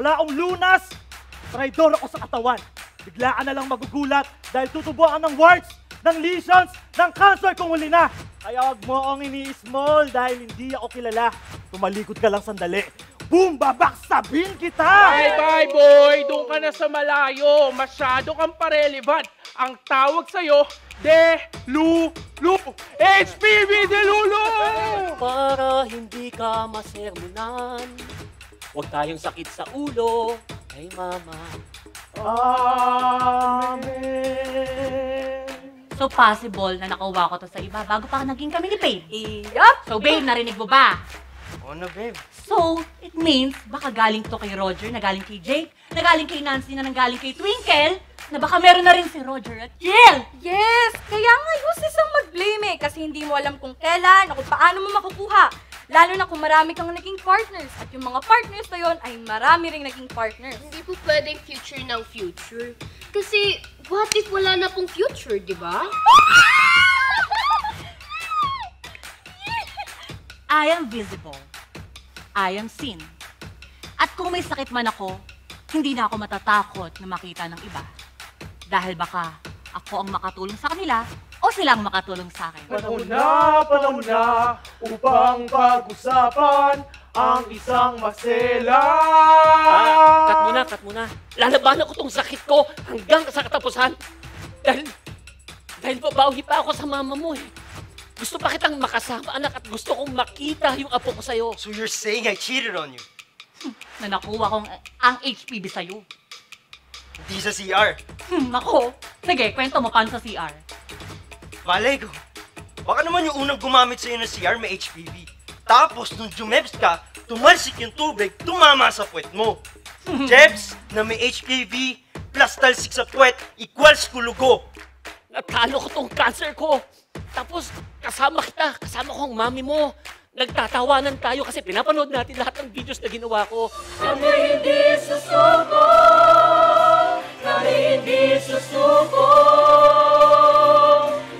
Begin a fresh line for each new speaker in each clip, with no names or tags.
Wala akong lunas! Traidor ako sa katawan. Bigla ka na lang magugulat dahil tutubuan ng warts, ng lesions, ng cancer kung huli na. Kaya wag mo akong ini-small dahil hindi ako kilala. Tumalikod ka lang sandali. Boom! Babaksabin kita!
Bye-bye, boy! Doon ka na sa malayo. Masyado kang parelevant. Ang tawag sa'yo, De-Lu-Lu! HPV De-Lulu!
Para hindi ka masermonan, huwag tayong sakit sa ulo kay mama.
Amen!
So possible na nakuha ko to sa iba bago pa naging kami ni Babe.
Yup!
So Babe, narinig mo ba?
Oo na, babe.
So, it means baka galing to kay Roger, na galing kay Jake, na galing kay Nancy, na galing kay Twinkle, na baka meron na rin si Roger at Jill!
Yes! Kaya nga useless ang mag-blame kasi hindi mo alam kung kailan o kung paano mo makukuha. Lalo na kung marami kang naging partners at yung mga partners na yon ay marami ring naging partners.
Hindi po pwedeng future ng future. Kasi, what if wala na pong future, di ba?
I am visible. I am seen. At kung may sakit man ako, hindi na ako matatakot na makita ng iba. Dahil baka ako ang makatulong sa kanila o sila ang makatulong sa akin.
Panahon na upang pag-usapan ang isang masela.
Cut muna. Lalabanan ko tong sakit ko hanggang sa katapusan. Dahil babawi pa ako sa mama mo eh. Gusto pa kitang makasama, anak, at gusto kong makita yung apo ko sa'yo.
So you're saying I cheated on you?
Na nakuha kong ang HPV sa'yo.
Hindi sa CR.
Nako. Sige, kwento mo paano sa CR.
Malay ko. Baka naman yung unang gumamit sa'yo ng CR may HPV. Tapos nung jumebs ka, tumalsik yung tubig, tumama sa puwet mo. Jebs na may HPV plus talsik sa puwet equals kulugo.
Natalo ko tong cancer ko. Tapos kasama ko ang mami mo. Nagtatawanan tayo kasi pinapanood natin lahat ng videos na ginawa ko.
Kami hindi susuko, kami hindi susuko,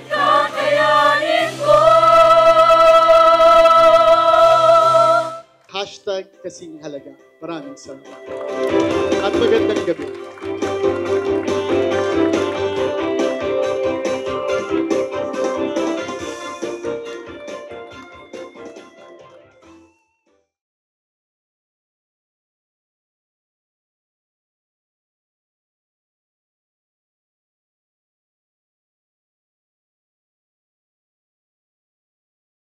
kakayanin ko.
Hashtag kasing halaga. Maraming salamat. At magandang gabi.